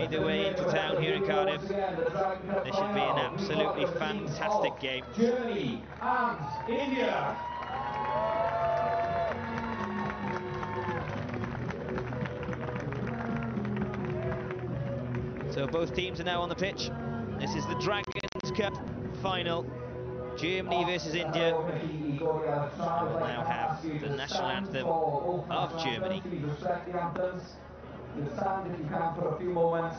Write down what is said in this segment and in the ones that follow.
made their way into town here in Cardiff. This should be an absolutely fantastic game. Germany and India. So both teams are now on the pitch. This is the Dragons Cup final. Germany versus India. We will now have the national anthem of Germany. Respect the anthems. You stand if you can for a few moments.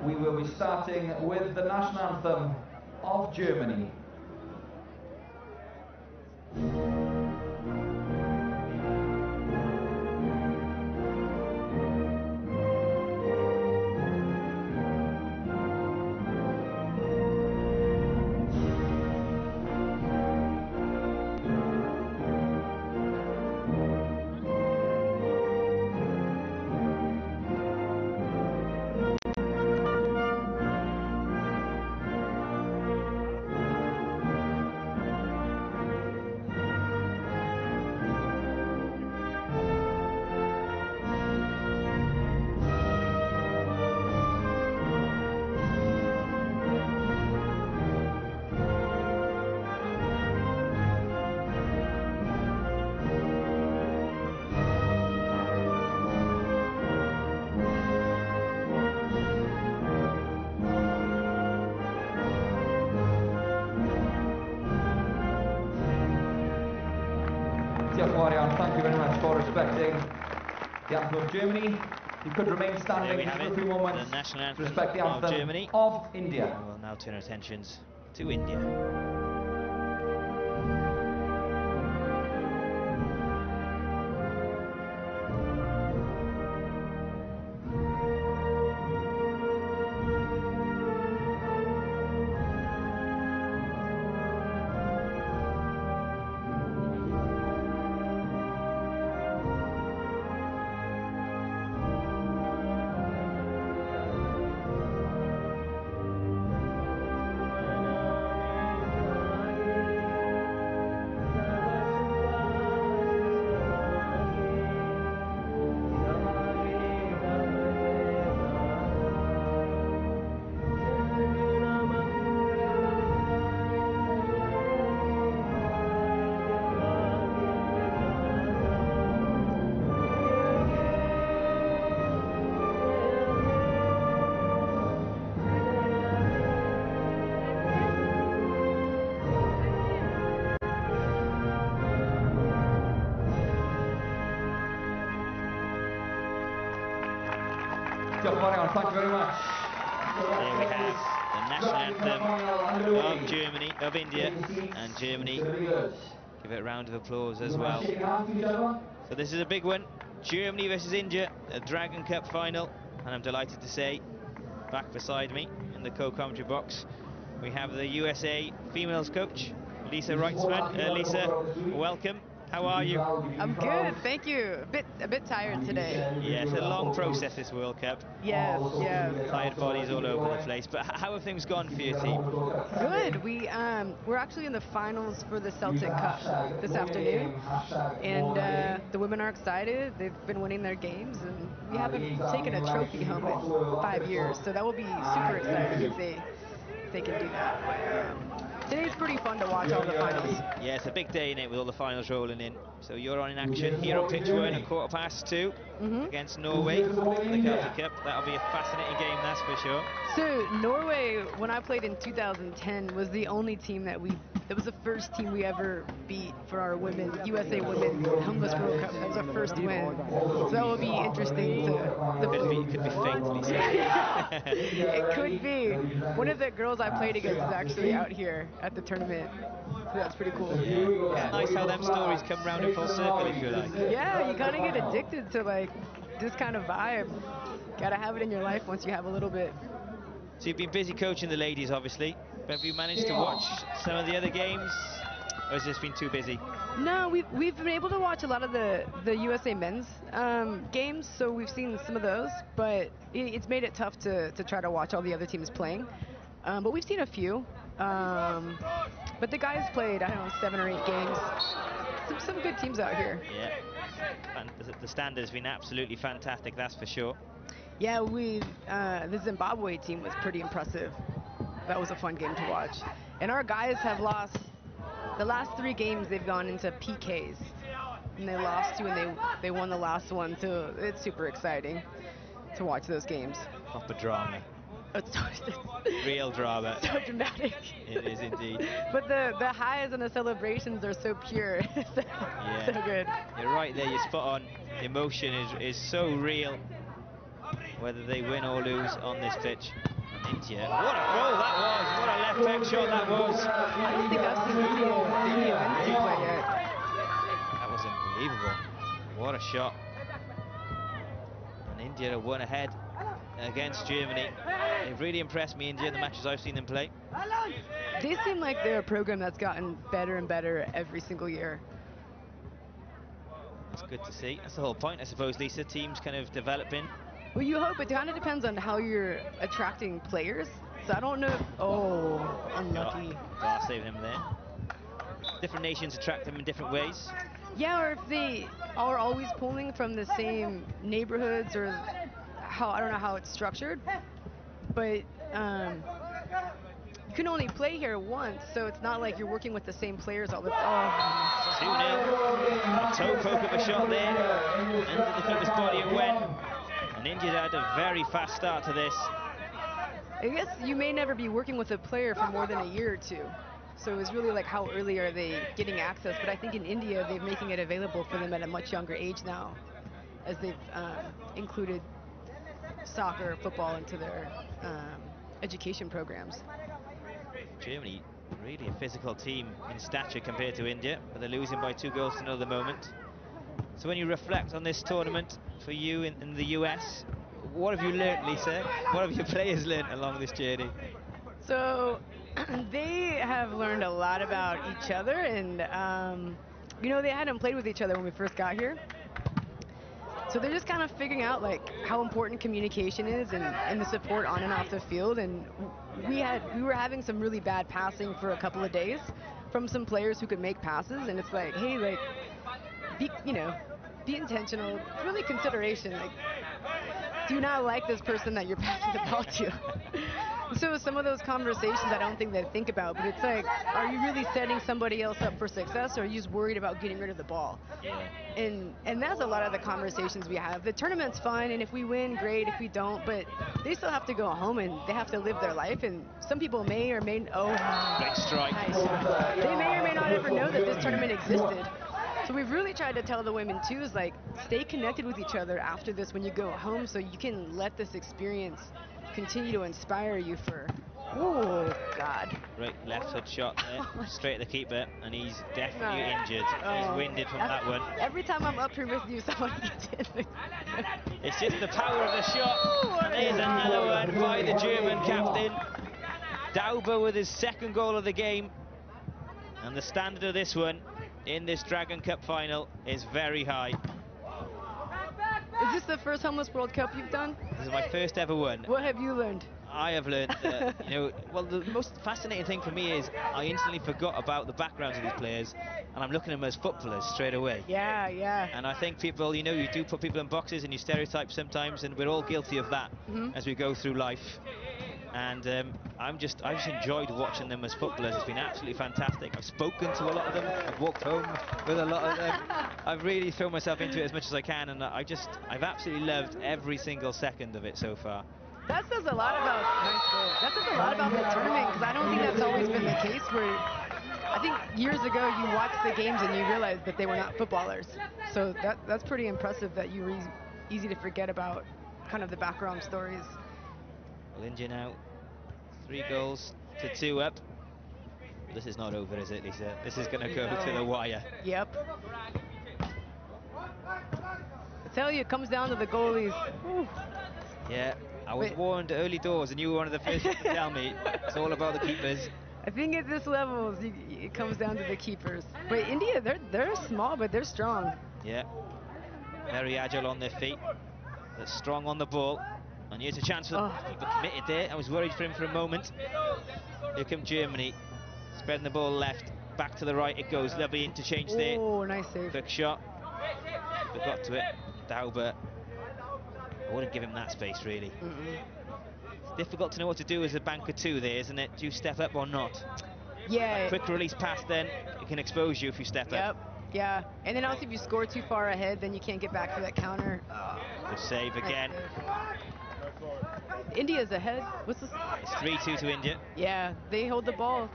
We will be starting with the national anthem of Germany. Thank you very much for respecting the anthem of Germany. You could remain standing for a few moments. The national anthem to respect the anthem of Germany. Of India. And we'll now turn our attentions to India. Thank you very much. There we have the national anthem of Germany, of India, and Germany give it a round of applause as well. So this is a big one, Germany versus India, a Dragon Cup final, and I'm delighted to say, back beside me in the co-commentary box, we have the USA females coach, Lisa Reitzman. Lisa, welcome. How are you? I'm good, thank you. A bit tired today. Yeah, it's a long process, this World Cup. Yes, yeah. Tired bodies all over the place. But how have things gone for your team? Good. We're actually in the finals for the Celtic Cup this afternoon, and the women are excited. They've been winning their games, and we haven't taken a trophy home in 5 years, so that will be super exciting if they can do that. Today's pretty fun to watch all the finals. Yeah, it's a big day in it with all the finals rolling in. So you're on in action here on pitch 1 at 2:15 against Norway in the Celtic Cup. That'll be a fascinating game, that's for sure. So Norway, when I played in 2010, was the only team that was the first team we ever beat for our USA Women's Homeless World Cup. That was our first win. So that will be interesting Could be fate, Lisa. It could be. One of the girls I played against is actually out here at the tournament. So that's pretty cool. Yeah, nice how them stories come round in full circle, if you like. Yeah, you kind of get addicted to like this kind of vibe. Gotta have it in your life once you have a little bit. So you've been busy coaching the ladies, obviously. But have you managed to watch some of the other games, or has this been too busy? No, we've been able to watch a lot of the USA men's games, so we've seen some of those. But it's made it tough to try to watch all the other teams playing. But we've seen a few. But the guys played, I don't know, 7 or 8 games. Some good teams out here. Yeah, and the standard has been absolutely fantastic, that's for sure. Yeah, the Zimbabwe team was pretty impressive. That was a fun game to watch. And our guys have lost, the last 3 games they've gone into PKs. And they lost 2 and they won the last one, so it's super exciting to watch those games. Proper drama. It's Real drama. So dramatic. It is indeed. But the highs and the celebrations are so pure. So good. You're right there, you're spot on. The emotion is so real, whether they win or lose on this pitch. And India, what a goal that was! What a left-hand shot that was! I don't think I've seen India play yet. That was unbelievable. What a shot. And India have won ahead against Germany. They've really impressed me, India, in the matches I've seen them play. They seem like they're a program that's gotten better and better every single year. That's good to see. That's the whole point, I suppose, Lisa. Teams kind of developing. Well, you hope. It kind of depends on how you're attracting players. So I don't know if, oh, unlucky. Bar saving him there. Different nations attract them in different ways. Yeah, or if they are always pulling from the same neighborhoods, or how, I don't know how it's structured. But you can only play here once, so it's not like you're working with the same players all the time. 2-0. A toe poke of a shot there. Into the keeper's body it went. And India had a very fast start to this. I guess you may never be working with a player for more than a year or 2. So it was really like, how early are they getting access? But I think in India, they're making it available for them at a much younger age now, as they've included soccer, football into their education programs. Germany, really a physical team in stature compared to India, but they're losing by 2 goals to nil at the moment. So when you reflect on this tournament for you in the US, what have you learnt, Lisa? What have your players learnt along this journey? So they have learned a lot about each other, and you know, they hadn't played with each other when we first got here. So they're just kind of figuring out like how important communication is and the support on and off the field. And we were having some really bad passing for a couple of days from some players who could make passes, and it's like, hey, like, be intentional, really consideration. Like, do you not like this person that you're passing the ball to? So some of those conversations I don't think they think about, but it's like, are you really setting somebody else up for success, or are you just worried about getting rid of the ball? And that's a lot of the conversations we have. The tournament's fun, and if we win, great. If we don't, but they still have to go home and they have to live their life. And some people may or may, big strike. Nice. They may or may not ever know that this tournament existed. So we've really tried to tell the women too, is like, stay connected with each other after this when you go home, so you can let this experience continue to inspire you for, oh God. Right, left foot shot there, straight at the keeper, and he's definitely injured. He's winded from that one. Every time I'm up here with you, someone gets in. It's just the power of the shot. And there's another one by the German captain. Dauber with his 2nd goal of the game. And the standard of this one in this Dragon Cup final is very high. Is this the first Homeless World Cup you've done? This is my first ever one. What have you learned? I have learned that, well, the most fascinating thing for me is I instantly forgot about the backgrounds of these players, and I'm looking at them as footballers straight away. Yeah, yeah. And I think people, you do put people in boxes and you stereotype sometimes, and we're all guilty of that as we go through life. And I just enjoyed watching them as footballers. It's been absolutely fantastic. I've spoken to a lot of them. I've walked home with a lot of them. I've really thrown myself into it as much as I can, and I've absolutely loved every single second of it so far. That says a lot about the tournament, because I don't think that's always been the case. Where I think years ago you watched the games and you realized that they were not footballers. So that's pretty impressive that you were easy to forget about kind of the background stories. Well, India now 3 goals to 2 up. This is not over, is it, Lisa? This is going to go to the wire. Yep. I tell you, it comes down to the goalies. Whew. Yeah, I was warned early doors, and you were one of the first to tell me. It's all about the keepers. I think at this level, it comes down to the keepers. But India, they're small, but they're strong. Yeah, very agile on their feet. They're strong on the ball. And here's a chance for the keeper committed there. I was worried for him for a moment. Here comes Germany, spreading the ball left, back to the right it goes. Lovely interchange there. Oh, nice save. Quick shot. But got to it. Dauber I wouldn't give him that space, really. It's difficult to know what to do as a banker too there, isn't it? Do you step up or not? Yeah. A quick release pass then, it can expose you if you step up. Yeah. And then also if you score too far ahead, then you can't get back for that counter. Good save again. India's ahead. What's this? It's 3-2 to India. Yeah, they hold the ball.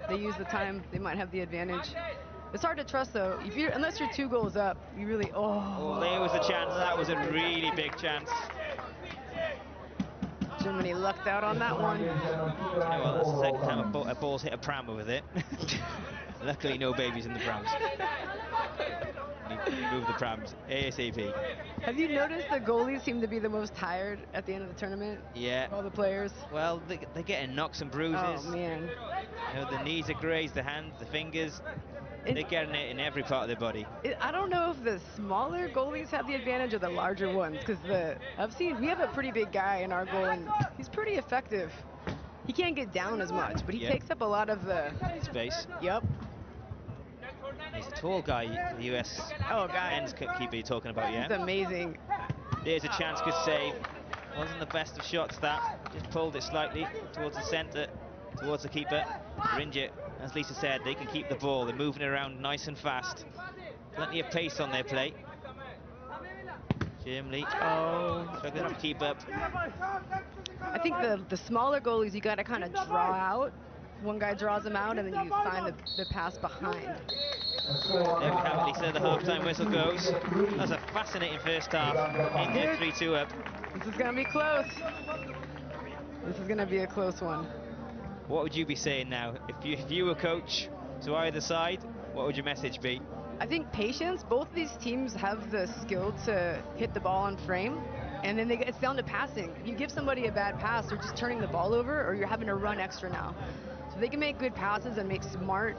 They use the time. They might have the advantage. It's hard to trust though. Unless you're 2 goals up, you really. Oh, there was a chance. That was a really big chance. Germany lucked out on that one. You know what, that's the second time a ball's hit a pram with it. Luckily, no babies in the prams. Move the prams ASAP. Have you noticed the goalies seem to be the most tired at the end of the tournament? Yeah. All the players. Well, they're getting knocks and bruises. Oh man. You know, the knees are grazed, the hands, the fingers. They're getting it in every part of their body. I don't know if the smaller goalies have the advantage or the larger ones, because we have a pretty big guy in our goal, and he's pretty effective. He can't get down as much, but he takes up a lot of the space. Yep. He's a tall guy, the US men's keeper you're talking about, yeah? He's amazing. There's a chance, good save. Wasn't the best of shots, that. Just pulled it slightly towards the centre, towards the keeper. For India, as Lisa said, they can keep the ball. They're moving it around nice and fast. Plenty of pace on their play. Germany struggling to keep up. I think the smaller goalies, you got to kind of draw out. One guy draws them out, and then you find the pass behind. There we have it, Lisa. The half-time whistle goes. That's a fascinating first half. India 3-2 up. This is going to be close. This is going to be a close one. What would you be saying now? If you were coach to either side, what would your message be? I think patience. Both of these teams have the skill to hit the ball on frame, and then it's down to passing. If you give somebody a bad pass, they're just turning the ball over, or you're having to run extra now. So they can make good passes and make smart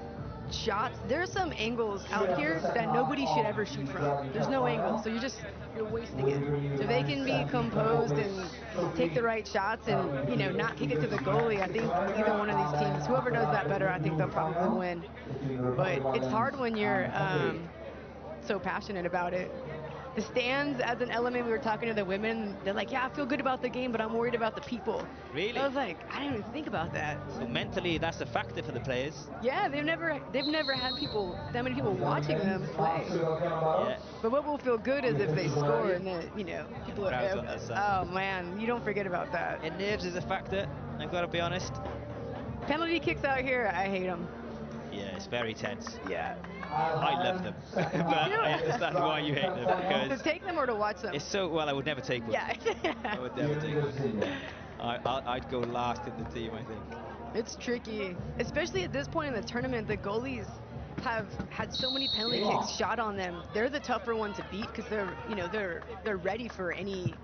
shots. There's some angles out here that nobody should ever shoot from. There's no angle, so you're wasting it. So they can be composed and take the right shots and not kick it to the goalie. I think either one of these teams, whoever does that better, I think they'll probably win. But it's hard when you're so passionate about it. The stands as an element, we were talking to the women, they're like, yeah, I feel good about the game, but I'm worried about the people. Really? I was like, I didn't even think about that. So mentally, that's a factor for the players? Yeah, they've never had that many people watching them play. Yeah. But what will feel good is if they score and then, people are on that side. Oh man, you don't forget about that. And nerves is a factor, I've got to be honest. Penalty kicks out here, I hate them. Yeah, it's very tense. Yeah. I love them, but I understand why you hate them. Because to take them or to watch them? It's so, well, I would never take one. Yeah. I would never take one. I'd go last in the team, I think. It's tricky, especially at this point in the tournament. The goalies have had so many penalty kicks shot on them. They're the tougher one to beat because they're ready for any.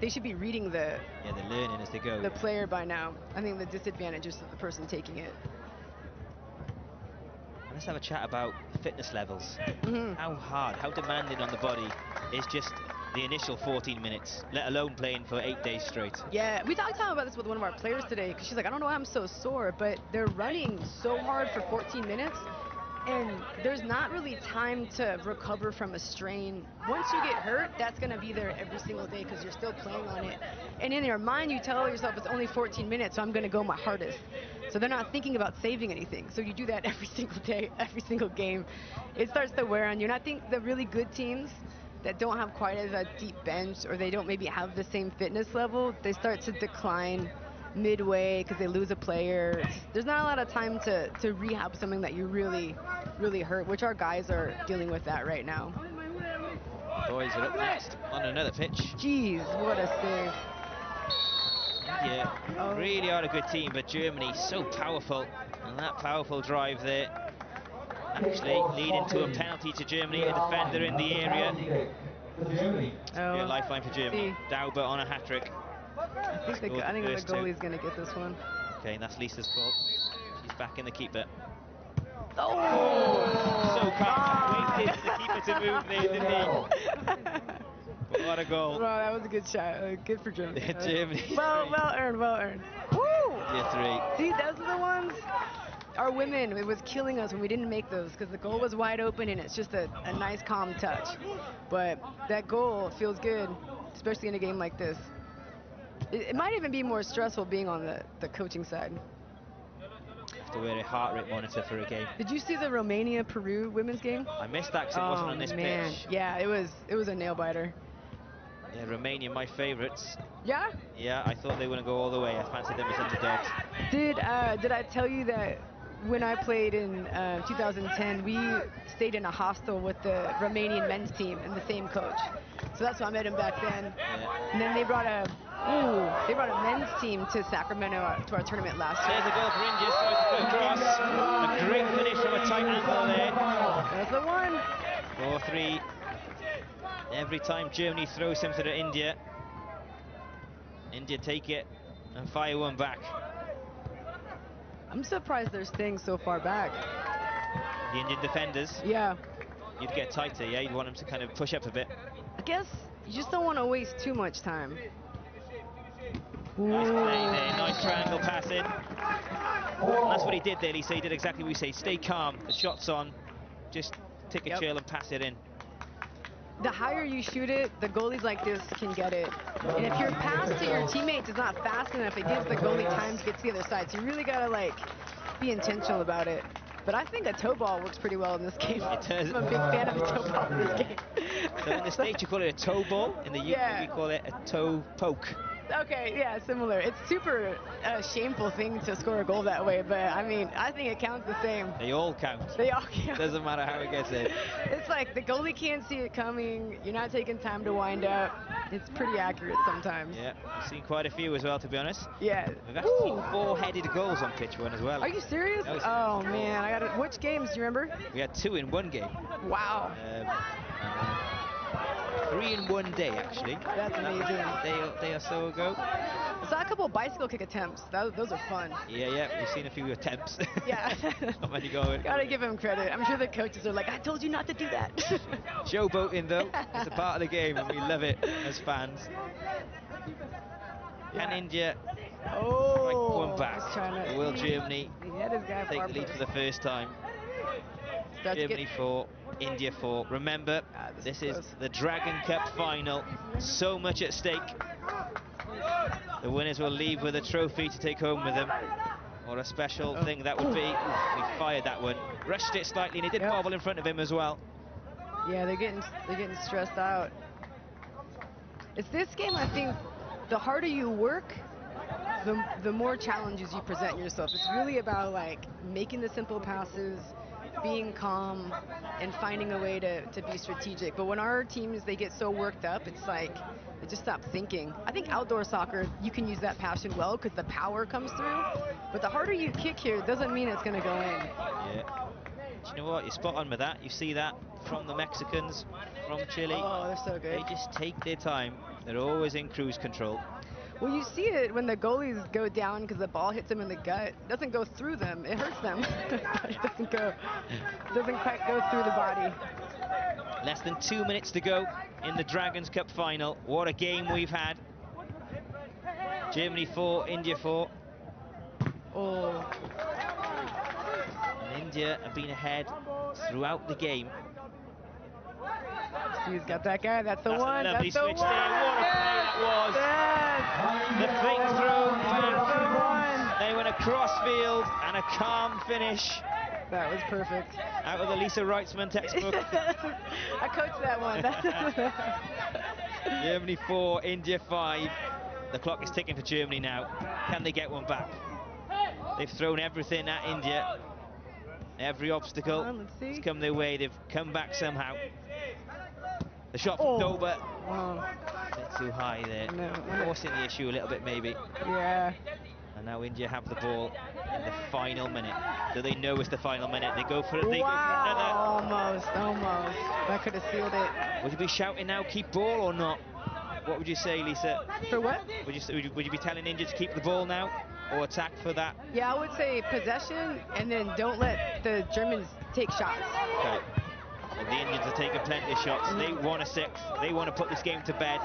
They should be reading the. Yeah, they're learning as they go. The player by now. I think the disadvantage is the person taking it. Let's have a chat about fitness levels. Mm-hmm. How hard, how demanding on the body is just the initial 14 minutes, let alone playing for 8 days straight. Yeah, we talked about this with one of our players today, because she's like, I don't know why I'm so sore, but they're running so hard for 14 minutes, and there's not really time to recover from a strain. Once you get hurt, that's going to be there every single day because you're still playing on it. And in your mind, you tell yourself it's only 14 minutes, so I'm going to go my hardest. So they're not thinking about saving anything. So you do that every single day, every single game. It starts to wear on you. And I think the really good teams that don't have quite as a deep bench, or they don't maybe have the same fitness level, they start to decline midway because they lose a player. There's not a lot of time to rehab something that you really hurt, which our guys are dealing with that right now. Boys are up next on another pitch. Jeez, what a save. Yeah, really are a good team, but Germany so powerful, and that powerful drive there actually leading to a penalty to Germany, a defender in the area. A lifeline for Germany. Dauber on a hat-trick. I think the goalie's going to get this one. Okay, that's Lisa's call. She's back in the keeper. Oh! So calm. Waited for the keeper to move there, didn't he? But what a goal. Wow, that was a good shot. Good for Germany. Germany. Well earned. Woo! Yeah, 3. See, those are the ones. our women, it was killing us when we didn't make those because the goal was wide open and it's just a nice, calm touch. But that goal feels good, especially in a game like this. It might even be more stressful being on the coaching side. Have to wear a heart rate monitor for a game. Did you see the Romania-Peru women's game? I missed that because it wasn't on this pitch. Yeah, it was a nail biter. Yeah, Romania, my favourites. Yeah? Yeah, I thought they were going to go all the way. I fancied them as underdogs. Did I tell you that when I played in 2010, we stayed in a hostel with the Romanian men's team and the same coach. So that's why I met him back then. Yeah. And then they brought a men's team to Sacramento to our tournament last year. There's the goal for India, so across. A great finish from a tight angle there. That's the one. 4-3. Every time Germany throws something at India, India take it and fire one back. I'm surprised they're staying so far back. The Indian defenders. Yeah. You'd get tighter, yeah? You'd want them to kind of push up a bit. I guess you just don't want to waste too much time. Nice play there, nice triangle pass in. And that's what he did there, Lisa. He did exactly what we say. Stay calm, the shot's on. Just take a chill and pass it in. The higher you shoot it, the goalies like this can get it. And if your pass to your teammates is not fast enough, it gives the goalie time to get to the other side. So you really gotta like be intentional about it. But I think a toe ball works pretty well in this game. It does. I'm a big fan of a toe ball in this game. So in the States you call it a toe ball, in the UK we call it a toe poke. Okay, yeah, similar. It's super shameful thing to score a goal that way, but I mean, I think it counts the same. They all count. They all count. Doesn't matter how it gets in. It's like the goalie can't see it coming. You're not taking time to wind up. It's pretty accurate sometimes. Yeah, I've seen quite a few as well, to be honest. Yeah. We've actually seen 4-headed goals on pitch one as well. Are you serious? Oh man, I got it. Which games do you remember? We had 2 in one game. Wow. 3 in one day, actually. That's amazing. A day or so ago. I saw a couple bicycle kick attempts. Those are fun. Yeah, we've seen a few attempts. Yeah. Not many going. Gotta give him credit. I'm sure the coaches are like, I told you not to do that. Showboating, though. It's a part of the game, and we love it as fans. Can India strike one back? Or will Germany take the lead for the first time? Germany 4, India 4. Remember, this is the Dragon Cup final. So much at stake. The winners will leave with a trophy to take home with them. Or a special thing that would be. We fired that one. Rushed it slightly, and he did wobble in front of him as well. Yeah, they're getting stressed out. It's this game, I think, the harder you work, the more challenges you present yourself. It's really about like making the simple passes, being calm, and finding a way to be strategic. But when our teams, they get so worked up, it's like they just stop thinking. I think outdoor soccer, you can use that passion well because the power comes through. But the harder you kick here, it doesn't mean it's going to go in. Yeah. Do you know what? You're spot on with that. You see that from the Mexicans, from Chile. Oh, they're so good. They just take their time. They're always in cruise control. Well, you see it when the goalies go down because the ball hits them in the gut. It doesn't go through them. It hurts them. It doesn't quite go through the body. Less than 2 minutes to go in the Dragons Cup final. What a game we've had. Germany 4, India 4. Oh. And India have been ahead throughout the game. He's got that guy. That's the one. A lovely That's the switch one. there. What a play that was. Yes. The fake through. That's the one. They went across field and a calm finish. That was perfect. Out of the Lisa Reitzman textbook. I coached that one. Germany 4, India 5. The clock is ticking for Germany now. Can they get one back? They've thrown everything at India. Every obstacle has come their way. They've come back somehow. The shot from Dober. A bit too high there. Forcing the issue a little bit, maybe. Yeah. And now India have the ball in the final minute. Do they know it's the final minute? They go for it. They go for another. Almost. That could have sealed it. Would you be shouting now, keep ball or not? What would you say, Lisa? For what? Would you be telling India to keep the ball now or attack for that? Yeah, I would say possession and then don't let the Germans take shots. Okay. Well, the Indians are taking plenty of shots. They want a 6. They want to put this game to bed.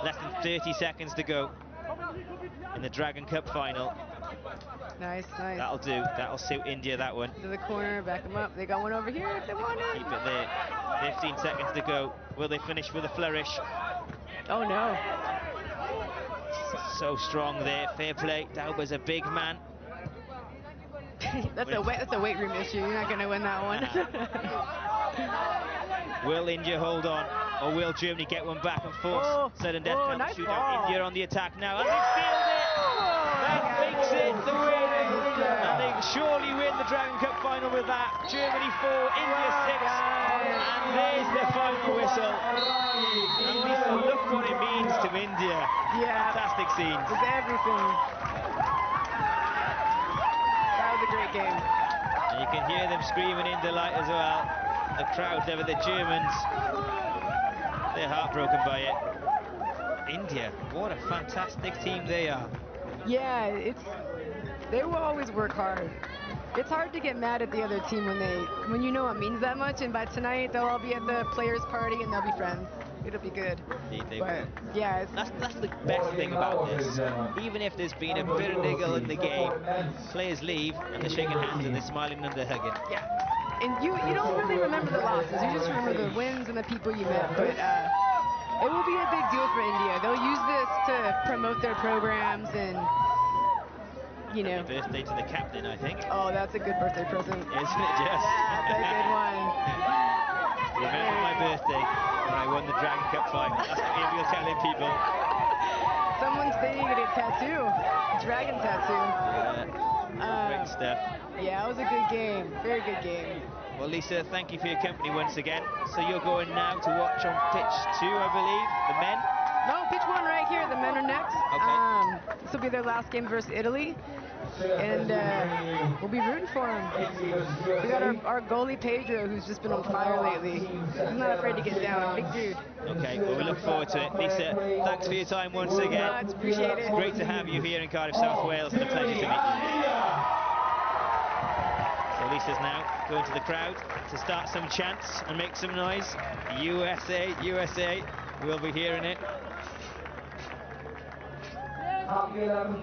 Less than 30 seconds to go in the Dragon Cup final. Nice, nice. That'll do. That'll suit India, that one. To the corner, back them up. They got one over here if they want it. Keep it there. 15 seconds to go. Will they finish with a flourish? Oh, no. So strong there. Fair play. Dauber's a big man. That's a weight room issue. You're not going to win that one. Will India hold on, or will Germany get one back and force sudden death count nice shootout? ball. India on the attack now, and they steal it. That makes it the win, and they surely win the Dragon Cup final with that. Germany 4, India 6, and there's the final whistle. And Lisa, look what it means to India. Yeah. Fantastic scenes. It's everything. That was a great game. And you can hear them screaming in delight as well. The crowd there with the Germans. They're heartbroken by it. India, what a fantastic team they are. Yeah, they will always work hard. It's hard to get mad at the other team when you know it means that much, and by tonight they'll all be at the players' party and they'll be friends. It'll be good. Indeed they but, will. yeah, That's the best thing about this. Even if there's been a bit of niggle in the game, players leave and they're shaking hands and they're smiling and they're hugging. Yeah. And you don't really remember the losses. You just remember the wins and the people you met. But it will be a big deal for India. They'll use this to promote their programs and, you know. Happy birthday to the captain, I think. Oh, that's a good birthday present. Isn't it just? That's a good one. Remember my birthday when I won the Dragon Cup final. That's what you're telling people. Someone's saying it a tattoo. Dragon tattoo. Great stuff. Yeah, it was a good game. Very good game. Well, Lisa, thank you for your company once again. So you're going now to watch on pitch 2, I believe, the men? No, pitch 1 right here. The men are next. Okay. This will be their last game versus Italy. And we'll be rooting for them. We got our goalie, Pedro, who's just been on fire lately. He's not afraid to get down. Big dude. Okay, well, we look forward to it. Lisa, thanks for your time once again. Much. Appreciate it. It's great to have you here in Cardiff, South Wales, and a pleasure to meet you. So Lisa's now going to the crowd to start some chants and make some noise. USA, USA, we'll be hearing it.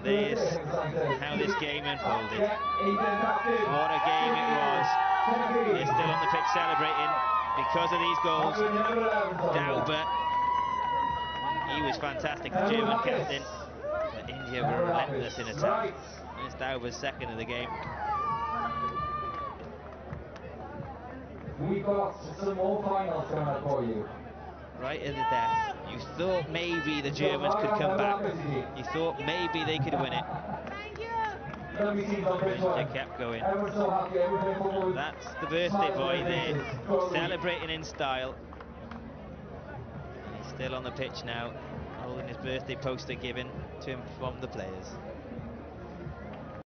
There's how this game unfolded. What a game it was. They're still on the pitch celebrating because of these goals. Dauber, he was fantastic, the German captain. But India were relentless in attack. It's Dauber's second of the game. We got some more finals coming up for you. Right at the death. You thought maybe the Germans could come back. You thought maybe they could win it. They kept going. That's the birthday boy there, celebrating in style. He's still on the pitch now, holding his birthday poster given to him from the players.